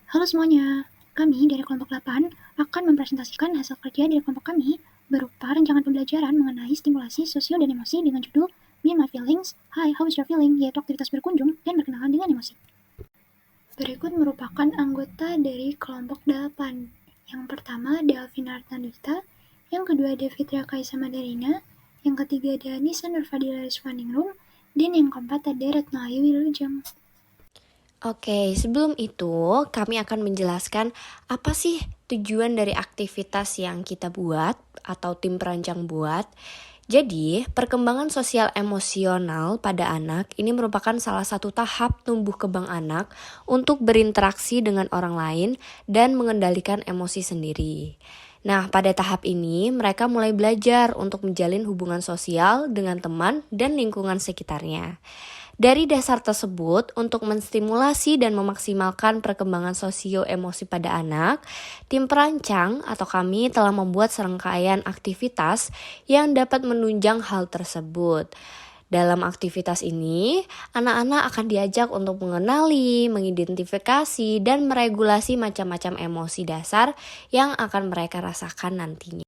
Halo semuanya, kami dari kelompok 8 akan mempresentasikan hasil kerja dari kelompok kami berupa rancangan pembelajaran mengenai stimulasi sosial dan emosi dengan judul Me and My Feelings, Hi, How is Your Feeling, yaitu aktivitas berkunjung dan berkenalan dengan emosi. Berikut merupakan anggota dari kelompok 8. Yang pertama, Delvina Artanita, yang kedua, Devitra Kaisa Madarina, yang ketiga, Danisa Nurfadila Rizwaningrum, dan yang keempat ada Retnoayu Wilujeng. Oke, sebelum itu kami akan menjelaskan apa sih tujuan dari aktivitas yang kita buat atau tim perancang buat. Jadi, perkembangan sosial emosional pada anak ini merupakan salah satu tahap tumbuh kembang anak untuk berinteraksi dengan orang lain dan mengendalikan emosi sendiri. Nah, pada tahap ini mereka mulai belajar untuk menjalin hubungan sosial dengan teman dan lingkungan sekitarnya. Dari dasar tersebut, untuk menstimulasi dan memaksimalkan perkembangan sosio-emosi pada anak, tim perancang atau kami telah membuat serangkaian aktivitas yang dapat menunjang hal tersebut. Dalam aktivitas ini, anak-anak akan diajak untuk mengenali, mengidentifikasi, dan meregulasi macam-macam emosi dasar yang akan mereka rasakan nantinya.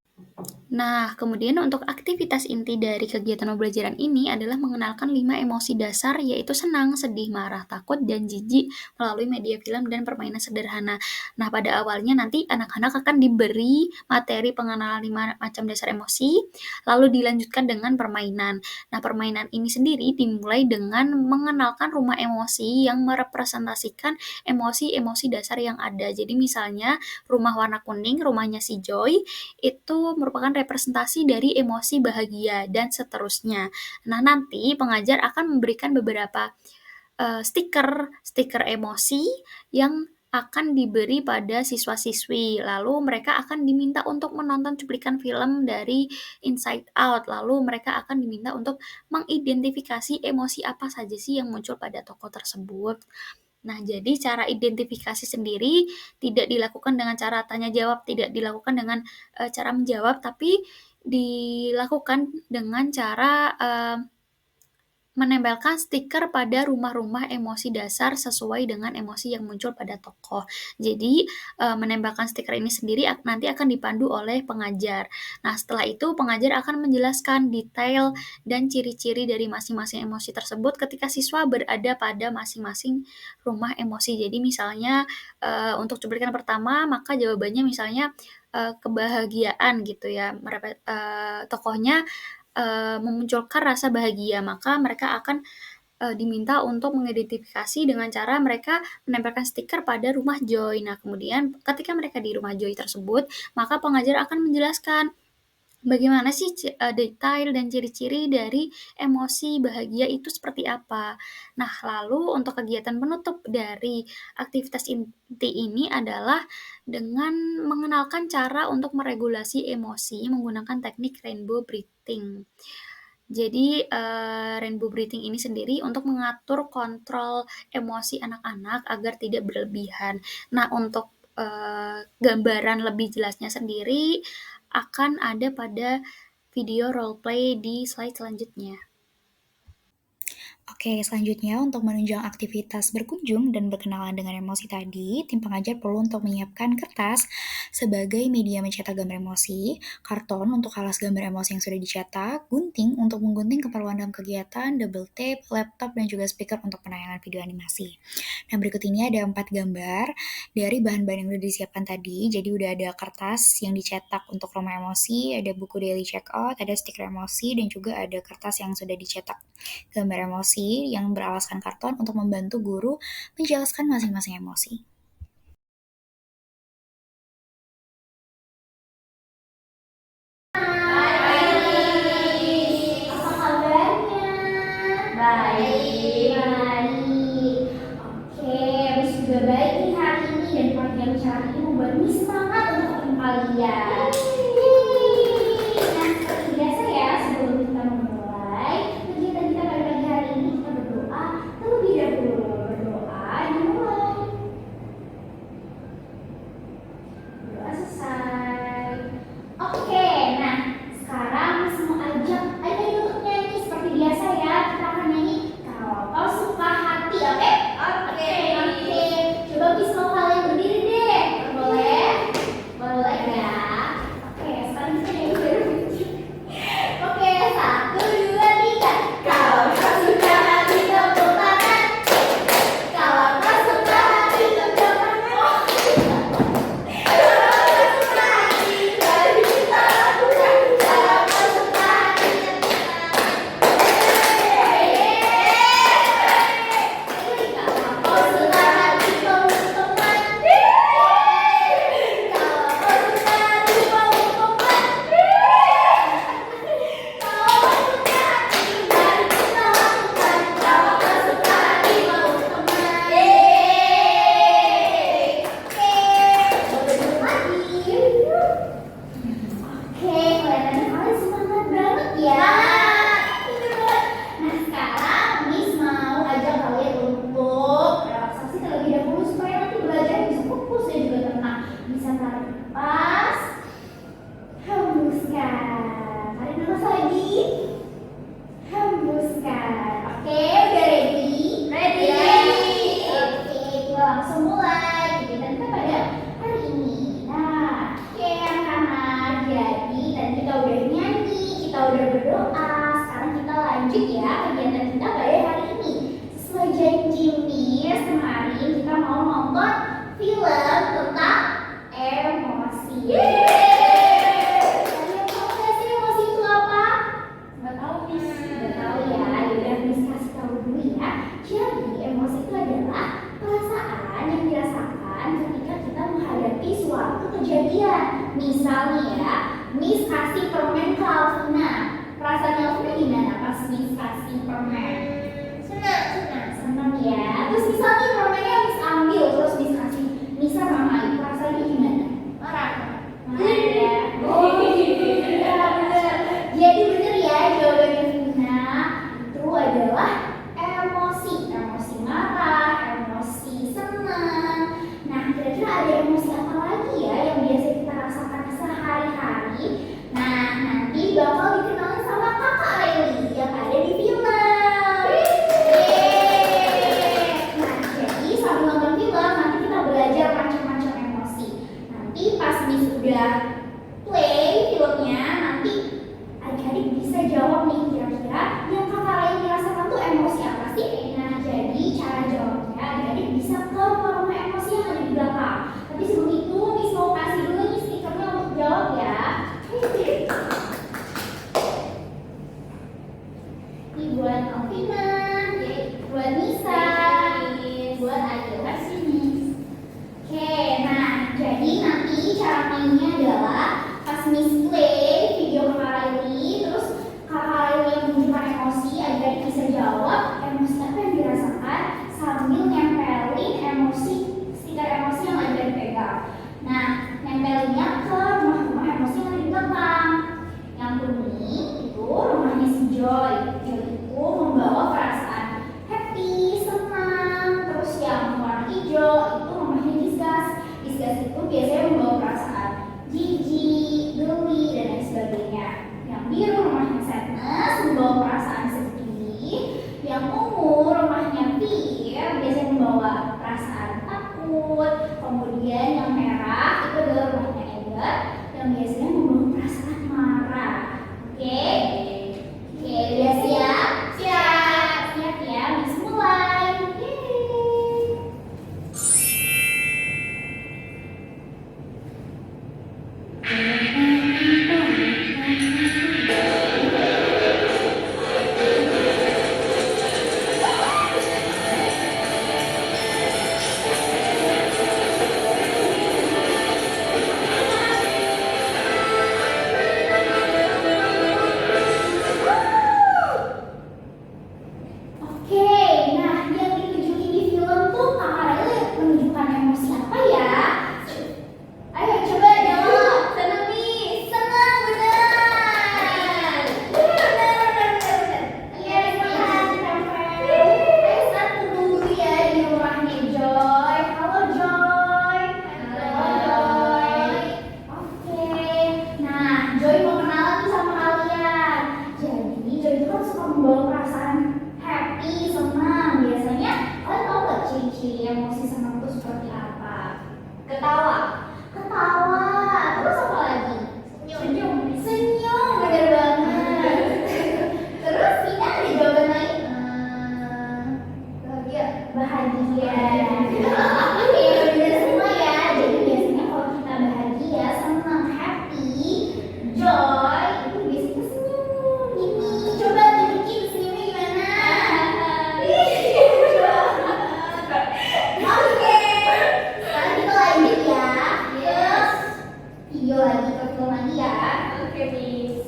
Nah, kemudian untuk aktivitas inti dari kegiatan pembelajaran ini adalah mengenalkan 5 emosi dasar, yaitu senang, sedih, marah, takut, dan jijik melalui media film dan permainan sederhana. Nah, pada awalnya nanti anak-anak akan diberi materi pengenalan 5 macam dasar emosi, lalu dilanjutkan dengan permainan. Nah, permainan ini sendiri dimulai dengan mengenalkan rumah emosi yang merepresentasikan emosi-emosi dasar yang ada. Jadi misalnya rumah warna kuning, rumahnya si Joy, itu merupakan representasi dari emosi bahagia dan seterusnya. Nah, nanti pengajar akan memberikan beberapa stiker emosi yang akan diberi pada siswa-siswi. Lalu mereka akan diminta untuk menonton cuplikan film dari Inside Out. Lalu mereka akan diminta untuk mengidentifikasi emosi apa saja sih yang muncul pada tokoh tersebut. Nah, jadi cara identifikasi sendiri tidak dilakukan dengan cara tanya jawab, tidak dilakukan dengan cara menjawab, tapi dilakukan dengan cara menempelkan stiker pada rumah-rumah emosi dasar sesuai dengan emosi yang muncul pada tokoh. Jadi, menempelkan stiker ini sendiri nanti akan dipandu oleh pengajar. Nah, setelah itu pengajar akan menjelaskan detail dan ciri-ciri dari masing-masing emosi tersebut ketika siswa berada pada masing-masing rumah emosi. Jadi misalnya, untuk cuplikan pertama, maka jawabannya misalnya, kebahagiaan gitu ya, tokohnya memunculkan rasa bahagia, maka mereka akan diminta untuk mengidentifikasi dengan cara mereka menempelkan stiker pada rumah Joy. Nah, kemudian ketika mereka di rumah Joy tersebut, maka pengajar akan menjelaskan bagaimana sih detail dan ciri-ciri dari emosi bahagia itu seperti apa. Nah, lalu untuk kegiatan penutup dari aktivitas inti ini adalah dengan mengenalkan cara untuk meregulasi emosi menggunakan teknik rainbow breathing. Jadi, rainbow breathing ini sendiri untuk mengatur kontrol emosi anak-anak agar tidak berlebihan. Nah, untuk, gambaran lebih jelasnya sendiri akan ada pada video role play di slide selanjutnya. Oke, selanjutnya untuk menunjang aktivitas berkunjung dan berkenalan dengan emosi tadi, tim pengajar perlu untuk menyiapkan kertas sebagai media mencetak gambar emosi, karton untuk alas gambar emosi yang sudah dicetak, gunting untuk menggunting keperluan dalam kegiatan, double tape, laptop, dan juga speaker untuk penayangan video animasi. Nah, berikut ini ada 4 gambar dari bahan-bahan yang sudah disiapkan tadi. Jadi udah ada kertas yang dicetak untuk rumah emosi, ada buku daily check out, ada stiker emosi, dan juga ada kertas yang sudah dicetak gambar emosi yang beralaskan karton untuk membantu guru menjelaskan masing-masing emosi. Baik, baik. Oke, Miss juga baik nih hari ini dan pagi yang cerah ini membuat Miss semangat untuk ketemu kalian. Nah, seperti biasa ya, sebelum kita memulai kegiatan kita pada pagi hari ini, kita berdoa terlebih dahulu. Berdoa dimulai. Berdoa selesai. Oke, nah sekarang semua ajak ayo untuk nyanyi seperti biasa ya. Kita akan nyanyi kalau kau suka hati, oke? Oke. Coba Miss mau kalian berdiri Misal nih ya, Miss kasih permen ke Alvina. Perasaannya Alvina gimana pas Miss kasih permen? Senang ya. Terus misal nih permennya Miss ambil, terus Miss kasih misal Mama Ayu, perasaannya gimana? Marah ya. Oh iya bener. Jadi bener ya jawabannya Vina. Itu adalah emosi. Emosi marah, emosi senang. Nah, kira-kira ada emosi apa lagi ya yang biasa kita rasakan sehari-hari? Nah, nanti bakal dikenalin sama Kakak Aili yang ada di film. Nah, jadi sambil nonton film nanti kita belajar macam-macam emosi. Nanti pas Miss udah play filmnya, nanti adik-adik bisa jawab nih kira-kira yang Kakak Aili rasakan tuh emosi apa sih? Nah, jadi cara jawabnya adik-adik bisa ke rumah emosi yang ada di belakang. Tapi sebelum itu Miss mau kasih dulu nih stikernya untuk jawab ya. Ini buat Alvina, buat Nisa, buat Ayu. Kasih Miss. Oke, nah jadi nanti cara mainnya adalah pas Miss play video Kakak Aili, terus Kakak Aili yang menunjukkan emosi, adik-adik bisa jawab emosi apa yang dirasakan sambil nempelin stiker emosi yang adik-adik pegang. Nah, nempelinnya ke rumah-rumah emosi yang ada di belakang. Yang kuning itu rumahnya si Joy. Joy itu membawa perasaan happy, senang. Terus yang warna hijau itu rumahnya Disgas. Disgas itu biasanya membawa perasaan jijik, geli, dan lain sebagainya. Yang biru rumahnya sadness, membawa perasaan sedih. Yang ungu rumahnya fear, biasanya membawa perasaan takut. Kemudian yang merah itu adalah rumahnya anger, yang biasanya membawa perasaan marah. Oke? Oke, udah siap? Siap ya, Miss mulai. Yeay. Oke, nah yang ditunjukin di film tuh Kakak Aili menunjukkan emosi apa ya? Ayo coba jawab. Senang nih, senang benar. Benar. Iya, semangat kita friend. Ayo satu dulu ya di rumahnya Joy. Halo Joy. Halo Joy. Oke, nah Joy mau kenalan nih sama kalian. Jadi Joy itu kan suka membawa perasaan happy, senang. Biasanya kalian tahu gak ciri-ciri emosi senang itu seperti apa? Ketawa, terus apa lagi? Senyum, bener banget. Terus Vina ada jawaban lain? Bahagia. Oke, bener semua ya. Jadi biasanya kalau kita bahagia, senang, happy, joy, itu biasanya senyum. Ini coba tunjukin senyumnya gimana? Oke, sekarang kita lanjut ya. Terus video lagi ke film lagi ya. Oke, Miss.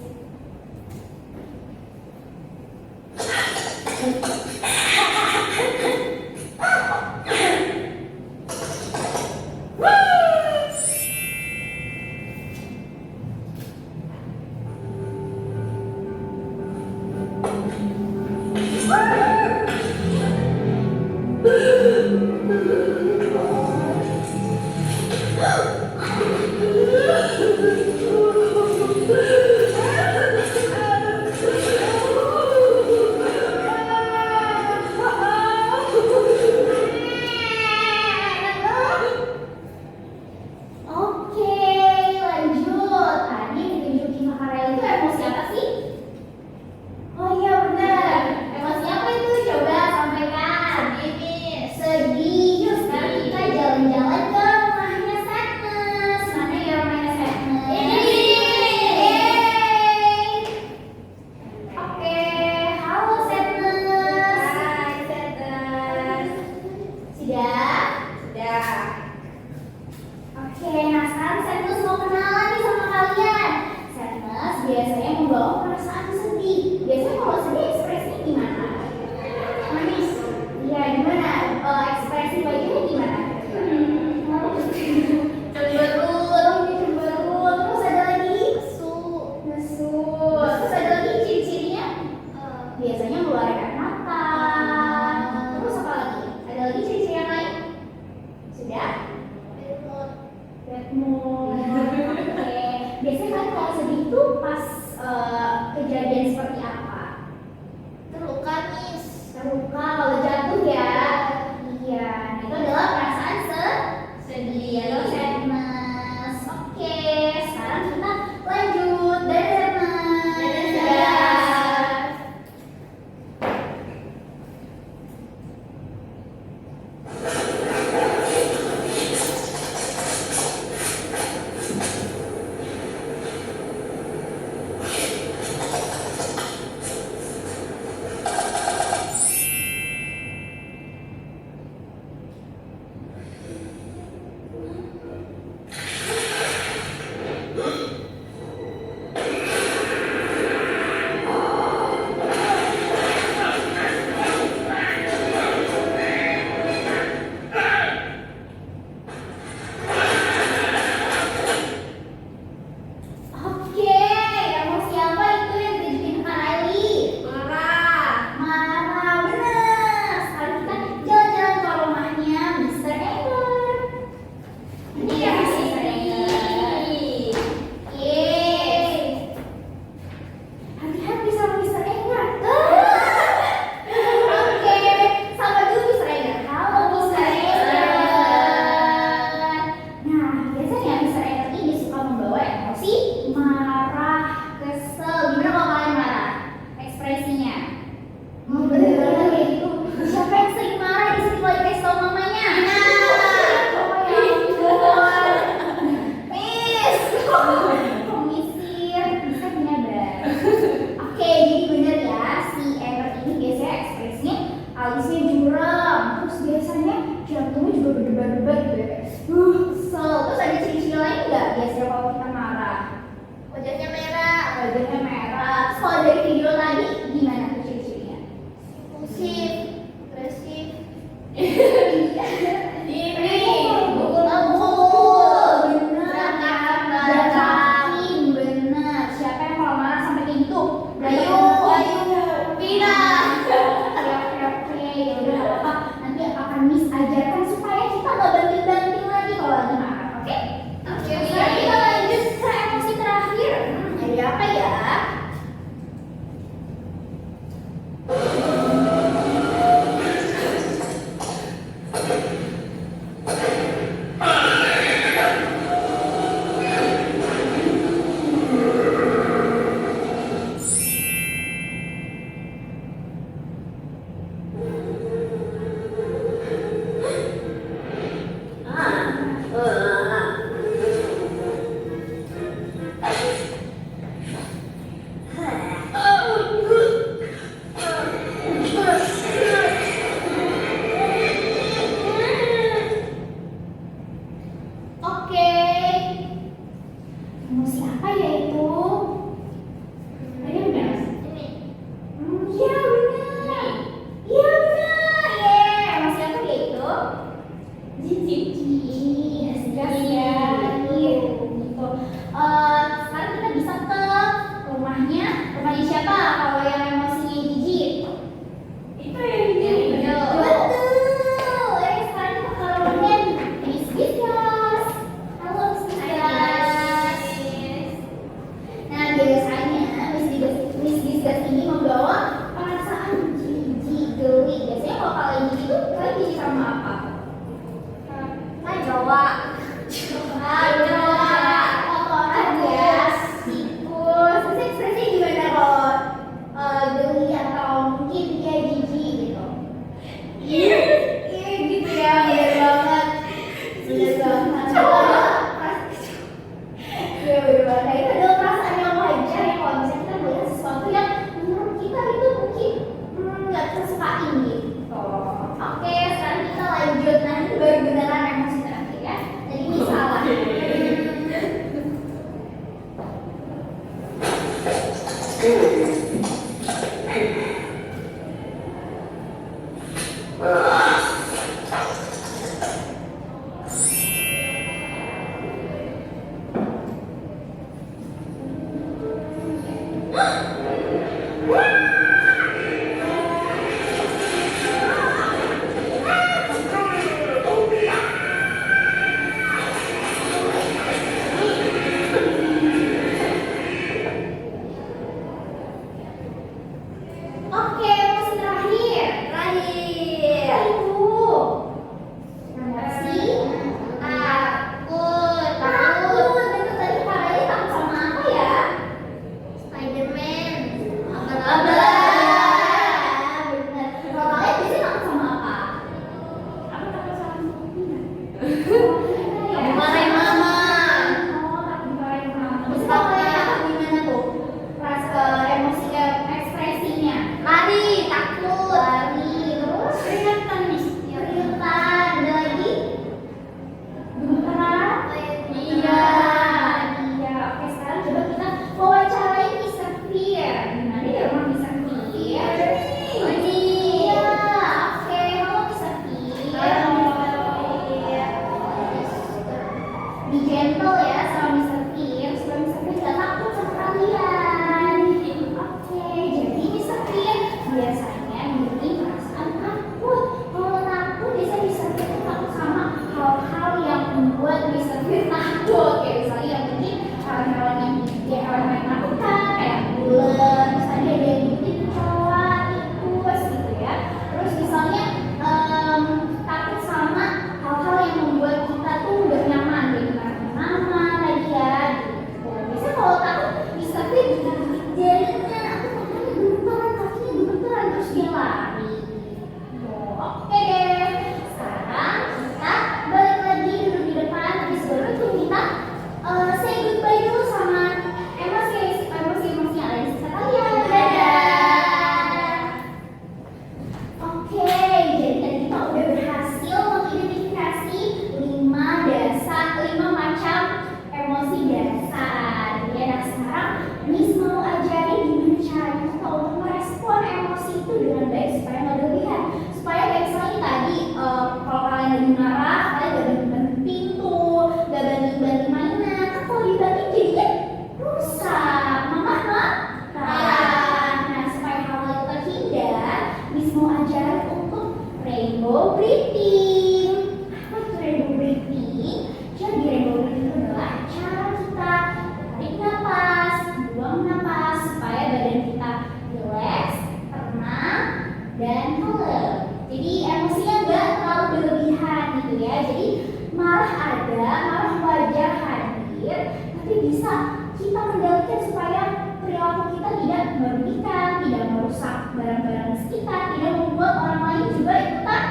Oke, lanjut. Tadi ditunjukin Kakak Aili itu emosi apa sih? Oh iya benar. Emosi apa itu? Coba sampaikan. Sedih. Yuk sekarang kita jalan-jalan ke rumahnya Sadness. Mana ya rumahnya Sadness? Yeay. Oke, halo Sadness. Hai Sadness. Sudah? Sudah. Oke, nah sekarang Sadness mau kenalan nih sama biasanya membawa perasaan sedih. Biasanya kalau sedih ekspresinya gimana? Manis. Iya, gimana? Ekspresi wajahnya gimana? Cemberut. Terus ada lagi nesu. Terus ada lagi ciri-cirinya biasanya mengeluarkan mata. Terus apa lagi? Ada lagi ciri-ciri yang lain? Sudah? Bad mood. Oke. Biasanya kan kalau sedih itu pas kejadian seperti apa? Terluka, Miss. Terluka kalau jatuh ya. Iya, itu adalah perasaan sedih atau sadness. Oke, sekarang kita lanjut. Dadah, teman. Dadah. Oke, emosi apa itu yang ditunjukin Kak Riley? Marah, bener. Sekarang kita jalan-jalan ke rumahnya Mr. Edward. Ini ya Mr. Edward. Yeay. Hati-hati sama Mr. Edward. Oke, sapa dulu Mr. Edward. Halo Mr. Edward. Nah, biasanya Mr. Edward ini suka membawa emosi marah, kesel. Gimana kalau kalian marah? Ekspresinya? Bener kayak gitu. Siapa yang sering marah di sini kalau dikasih tau mamanya? Oh ya ampun. Miss, komisir. Bisa nyabar. Oke, jadi bener ya, si Edward ini biasanya ekspresinya alisnya juram. Terus biasanya jantungnya juga berdebar-debar gitu ya. Kesel. Terus ada ciri-ciri lain nggak biasanya kalau kita marah? Wajahnya merah. Terus kalau dari video tadi gimana tuh ciri-cirinya? Impulsif, agresif. Berantakin, bener. Siapa yang kalau marah sampai kayak gitu? Bayu, Vina. Oke, yaudah nggak apa-apa. Nanti akan Miss ajarkan supaya kita nggak banting-banting lagi kalau lagi marah, oke? Sekarang kita lanjut ke emosi terakhir. Ada apa ya? Oke. Emosi apa ya itu? Ada benar? Ini. Iya benar. Iya benar. Emosi apa ya itu? Jijik. Stres ya. Gitu. Sekarang kita bisa ke rumahnya siapa? Kalau yang emosinya jijik. Itu yang jijik. Betul. Sekarang kita ke rumahnya Miss Gisgas. Halo Miss Gisgas. Nah biasanya Miss Gisgas ini membawa perasaan jijik, geli. Biasanya kalau kalian jijik tuh kalian jijik sama apa? Jawa. Kotoran ya. Tikus. Terus ekspresinya gimana kalau geli atau mungkin dia jijik gitu? Iya gitu ya. Bener banget. Iya bener banget. Nah, itu adalah perasaan yang wajar ya kalau misalnya kita melihat sesuatu yang menurut kita itu mungkin nggak kita sukain gitu. Oke, sekarang kita lanjut. Nah ini baru beneran emosi terakhir ya. Jadi ini salah. Oke, emosi terakhir. Itu. Emosi takut. Itu tadi Farel takut sama apa ya? Spiderman. Bener. Kalau kalian biasanya takut sama apa? Aku takut sama kucing. Dimarahin mama. Oh, takut dimarahin mama. Terus kalau kalian takut gimana tuh? Emosi ekspresinya. Lari, takut. Lari, terus keringetan nih. Keringetan, ada lagi? Gemeteran? Iya. Oke, sekarang coba kita wawancarain Mr. Fear. Gimana ya rumah Mr. Fear? Iya. Oke, halo Mr. Fear. Be gentle ya sama Mr. Fear supaya Mr. Fear gak takut sama kalian. Oke, jadi Mr. Fear biasanya memiliki perasaan takut. Kalau takut biasanya Mr. Fear tuh takut sama hal-hal yang membuat Mr. Fear takut. Kayak misalnya yang mungkin hewan-hewan yang menakutkan kayak ular, misalnya ada yang bikin kecoa, tikus gitu ya. Terus misalnya takut sama hal-hal yang membuat kita tuh gak nyaman, kayak nama tadi ya gitu. Biasanya kalau takut Mr. Fear gigit-gigit jarinya, aku makanya gemeteran, kakinya gemeteran, terus dia lari. Oke deh, sekarang kita balik lagi duduk di depan, tapi sebelum itu kita say goodbye dulu sama emosi yang ada di sekitar kalian. Dadah. Oke, jadi tadi kita udah berhasil mengidentifikasi 5 macam emosi dasar. Ya, nah sekarang Miss mau ajarin gimana caranya kita untuk merespon emosi itu dengan baik supaya nggak berlebihan. Supaya kayak misalnya tadi, kalau kalian lagi marah, kalian gak banting pintu, gak banting mainan. Kan kalau dibanting jadinya rusak, marah. Nah, supaya hal itu terhindar, Miss mau ajarin untuk rainbow breathing. Apa itu rainbow breathing? Jadi rainbow breathing itu adalah cara kita tarik napas, buang napas supaya badan kita relax, tenang, dan kalem. Jadi emosinya nggak terlalu berlebihan gitu ya. Jadi marah wajar hadir, tapi bisa kita kendalikan supaya perilaku kita tidak merugikan, tidak merusak barang-barang di sekitar, tidak membuat orang lain juga ikutan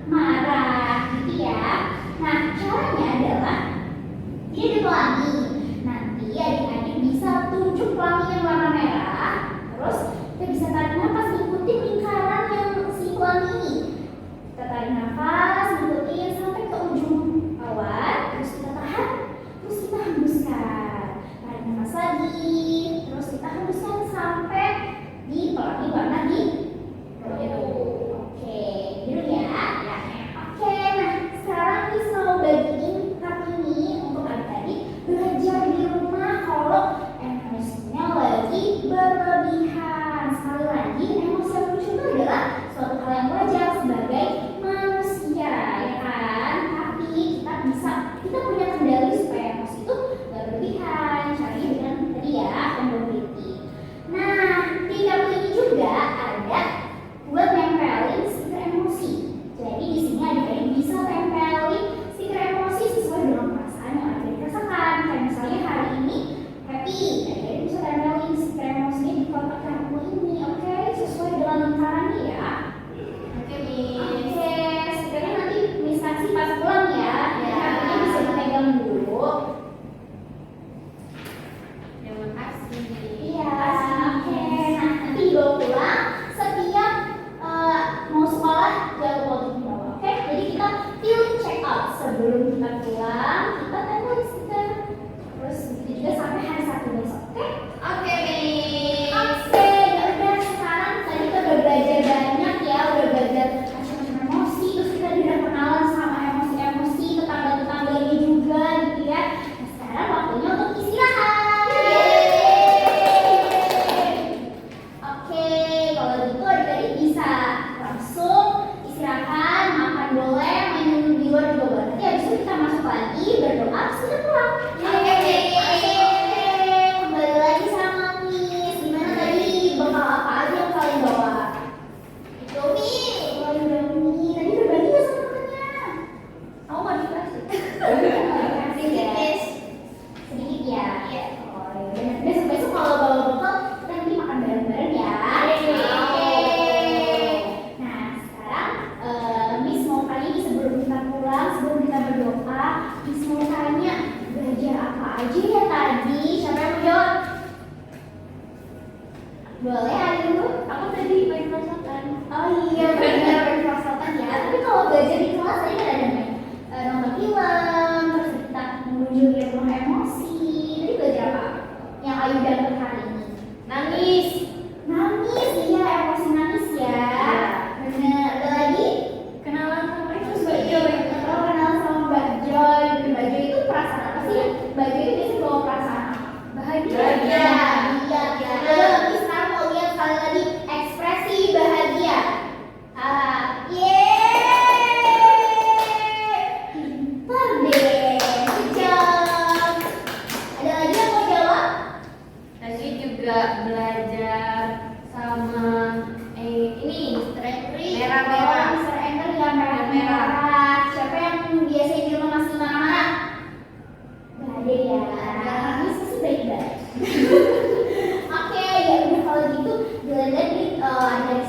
marah gitu ya. Nah, caranya adalah ini ada pelangi. Nanti adik-adik bisa tunjuk pelangi yang warna merah. Terus kita bisa tarik nafas, ikutin lingkaran yang si pelangi ini. Kita tarik nafas, ikutin sampai ke ujung awan. Terus kita tahan, terus kita hembuskan. Tarik nafas lagi, terus kita hembuskan sampai di pelangi warna biru. Boleh, ayo. Aku tadi main perosotan. Oh iya, benar main perosotan ya. Tapi kalau belajar di kelas tadi kan ada main nonton film, terus kita mengunjungi rumah emosi. Tadi belajar apa? Yang Ayu dapat hari ini. Nangis. Nangis, iya emosi nangis ya. Bener. Ada lagi? Kenalan sama terus Mbak Joy. Oh, kenalan sama Mbak Joy. Mbak Joy itu perasaan apa sih? Mbak Joy itu biasanya bawa perasaan apa? Bahagia. Iya. Ayo, sekarang mau lihat sekali lagi ekspresi bahagia. Yeay! Pintar deh. Good job. Ada lagi yang mau jawab? Tadi juga belajar sama ini merah-merah. Oh, Mr. Ender yang merah-merah. Siapa yang biasanya di rumah masih marah? Gak ada ya. Bisa sih baik-baik. Oke, ya udah kalau gitu dari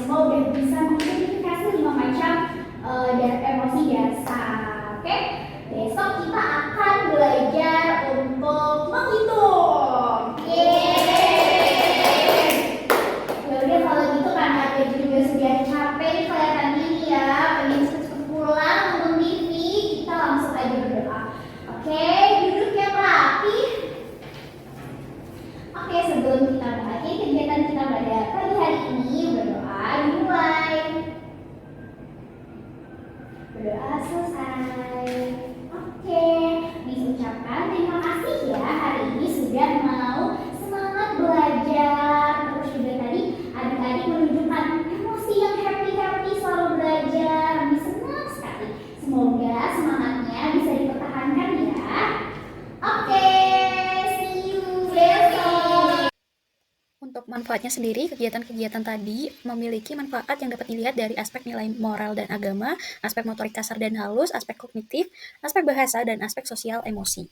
semua udah bisa mengidentifikasi 5 macam emosi dasar. Oke, besok kita akan belajar untuk menghitung. Yeay. Ya udah kalau gitu karena ada juga sudah capek nih kelihatannya nih ya, pengen cepet-cepet pulang nonton TV, kita langsung aja berdoa. Oke, duduk yang rapi. Oke, sebelum kita mulai kegiatan kita pada pagi hari ini, berdoa dimulai. Berdoa selesai. Oke, diucapkan terima kasih ya hari ini sudah mau semangat belajar. Terus juga tadi adik-adik menunjukkan emosi yang happy selalu belajar. Kami senang sekali. Semoga semangatnya bisa dipertahankan ya. Oke, see you besok. Untuk manfaatnya sendiri, kegiatan-kegiatan tadi memiliki manfaat yang dapat dilihat dari aspek nilai moral dan agama, aspek motorik kasar dan halus, aspek kognitif, aspek bahasa, dan aspek sosial emosi.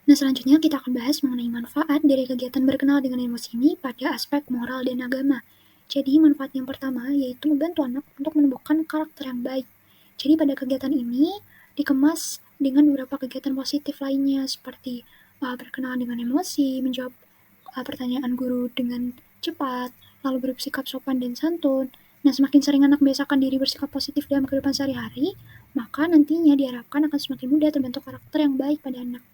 Nah, selanjutnya kita akan bahas mengenai manfaat dari kegiatan berkenal dengan emosi ini pada aspek moral dan agama. Jadi, manfaat yang pertama yaitu membantu anak untuk menumbuhkan karakter yang baik. Jadi, pada kegiatan ini dikemas dengan beberapa kegiatan positif lainnya seperti berkenalan dengan emosi, menjawab pertanyaan guru dengan cepat, lalu bersikap sopan dan santun. Nah, semakin sering anak membiasakan diri bersikap positif dalam kehidupan sehari-hari, maka nantinya diharapkan akan semakin mudah terbentuk karakter yang baik pada anak.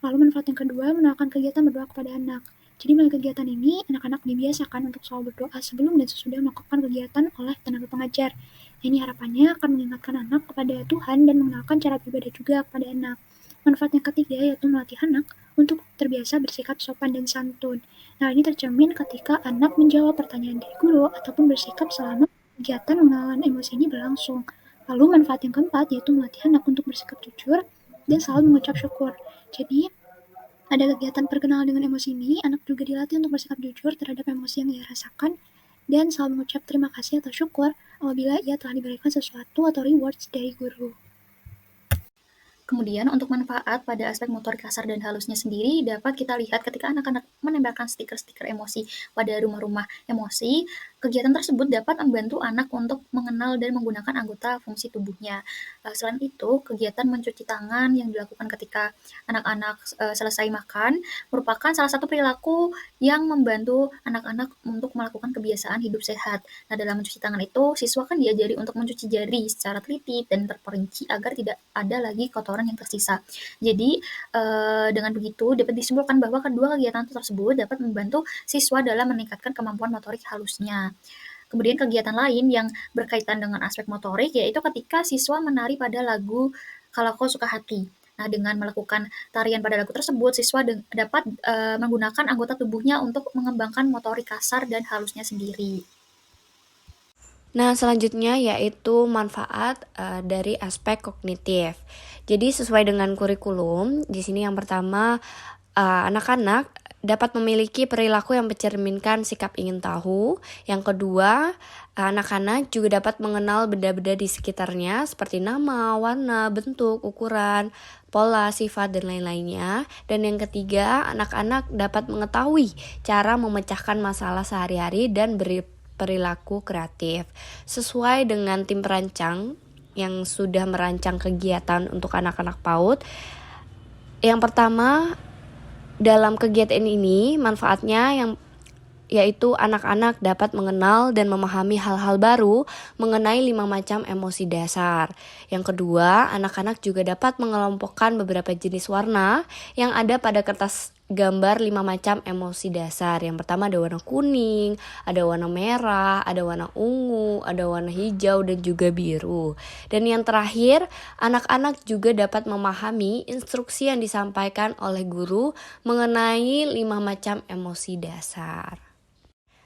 Lalu manfaat yang kedua, mengenalkan kegiatan berdoa kepada anak. Jadi melalui kegiatan ini, anak-anak dibiasakan untuk selalu berdoa sebelum dan sesudah melakukan kegiatan oleh tenaga pengajar. Ini harapannya akan mengingatkan anak kepada Tuhan dan mengenalkan cara beribadah juga kepada anak. Manfaat yang ketiga yaitu melatih anak untuk terbiasa bersikap sopan dan santun. Nah, ini tercermin ketika anak menjawab pertanyaan dari guru ataupun bersikap selama kegiatan mengenalan emosi ini berlangsung. Lalu manfaat yang keempat yaitu melatih anak untuk bersikap jujur dan selalu mengucap syukur. Jadi, ada kegiatan perkenalan dengan emosi ini, anak juga dilatih untuk bersikap jujur terhadap emosi yang ia rasakan dan selalu mengucap terima kasih atau syukur apabila ia telah diberikan sesuatu atau rewards dari guru. Kemudian untuk manfaat pada aspek motorik kasar dan halusnya sendiri dapat kita lihat ketika anak-anak menembakkan stiker-stiker emosi pada rumah-rumah emosi. Kegiatan tersebut dapat membantu anak untuk mengenal dan menggunakan anggota fungsi tubuhnya. Selain itu, kegiatan mencuci tangan yang dilakukan ketika anak-anak selesai makan merupakan salah satu perilaku yang membantu anak-anak untuk melakukan kebiasaan hidup sehat. Nah, dalam mencuci tangan itu, siswa kan diajari untuk mencuci jari secara teliti dan terperinci agar tidak ada lagi kotoran yang tersisa. Jadi, dengan begitu dapat disimpulkan bahwa kedua kegiatan tersebut dapat membantu siswa dalam meningkatkan kemampuan motorik halusnya. Kemudian kegiatan lain yang berkaitan dengan aspek motorik yaitu ketika siswa menari pada lagu Kalau Kau Suka Hati. Nah, dengan melakukan tarian pada lagu tersebut, siswa dapat menggunakan anggota tubuhnya untuk mengembangkan motorik kasar dan halusnya sendiri. Nah, selanjutnya yaitu manfaat dari aspek kognitif. Jadi sesuai dengan kurikulum, di sini yang pertama anak-anak dapat memiliki perilaku yang mencerminkan sikap ingin tahu. Yang kedua, anak-anak juga dapat mengenal benda-benda di sekitarnya seperti nama, warna, bentuk, ukuran, pola, sifat, dan lain-lainnya. Dan yang ketiga, anak-anak dapat mengetahui cara memecahkan masalah sehari-hari dan perilaku kreatif. Sesuai dengan tim perancang yang sudah merancang kegiatan untuk anak-anak PAUD, yang pertama, dalam kegiatan ini manfaatnya yang yaitu anak-anak dapat mengenal dan memahami hal-hal baru mengenai 5 macam emosi dasar. Yang kedua, anak-anak juga dapat mengelompokkan beberapa jenis warna yang ada pada kertas gambar 5 macam emosi dasar. Yang pertama ada warna kuning, ada warna merah, ada warna ungu, ada warna hijau, dan juga biru. Dan yang terakhir, anak-anak juga dapat memahami instruksi yang disampaikan oleh guru mengenai 5 macam emosi dasar.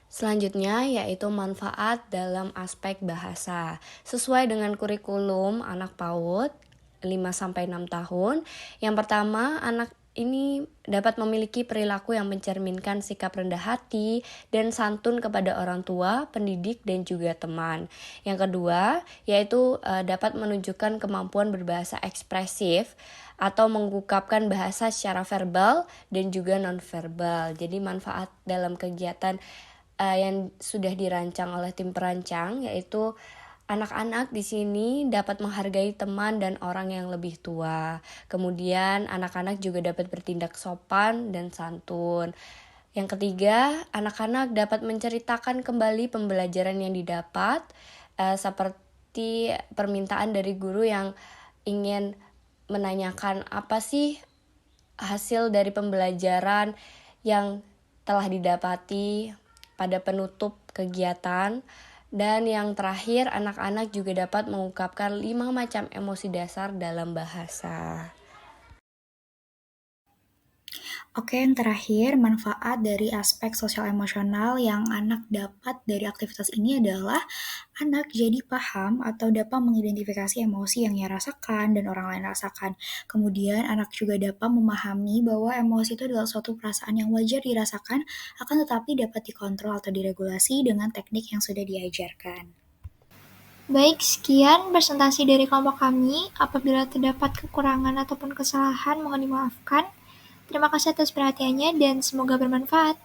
Selanjutnya yaitu manfaat dalam aspek bahasa. Sesuai dengan kurikulum anak PAUD 5-6 tahun, yang pertama anak ini dapat memiliki perilaku yang mencerminkan sikap rendah hati dan santun kepada orang tua, pendidik, dan juga teman. Yang kedua yaitu dapat menunjukkan kemampuan berbahasa ekspresif atau mengungkapkan bahasa secara verbal dan juga nonverbal. Jadi manfaat dalam kegiatan yang sudah dirancang oleh tim perancang yaitu anak-anak di sini dapat menghargai teman dan orang yang lebih tua. Kemudian anak-anak juga dapat bertindak sopan dan santun. Yang ketiga, anak-anak dapat menceritakan kembali pembelajaran yang didapat seperti permintaan dari guru yang ingin menanyakan apa sih hasil dari pembelajaran yang telah didapati pada penutup kegiatan. Dan yang terakhir, anak-anak juga dapat mengungkapkan 5 macam emosi dasar dalam bahasa. Oke, yang terakhir, manfaat dari aspek sosial emosional yang anak dapat dari aktivitas ini adalah anak jadi paham atau dapat mengidentifikasi emosi yang ia rasakan dan orang lain rasakan. Kemudian, anak juga dapat memahami bahwa emosi itu adalah suatu perasaan yang wajar dirasakan, akan tetapi dapat dikontrol atau diregulasi dengan teknik yang sudah diajarkan. Baik, sekian presentasi dari kelompok kami. Apabila terdapat kekurangan ataupun kesalahan, mohon dimaafkan. Terima kasih atas perhatiannya dan semoga bermanfaat.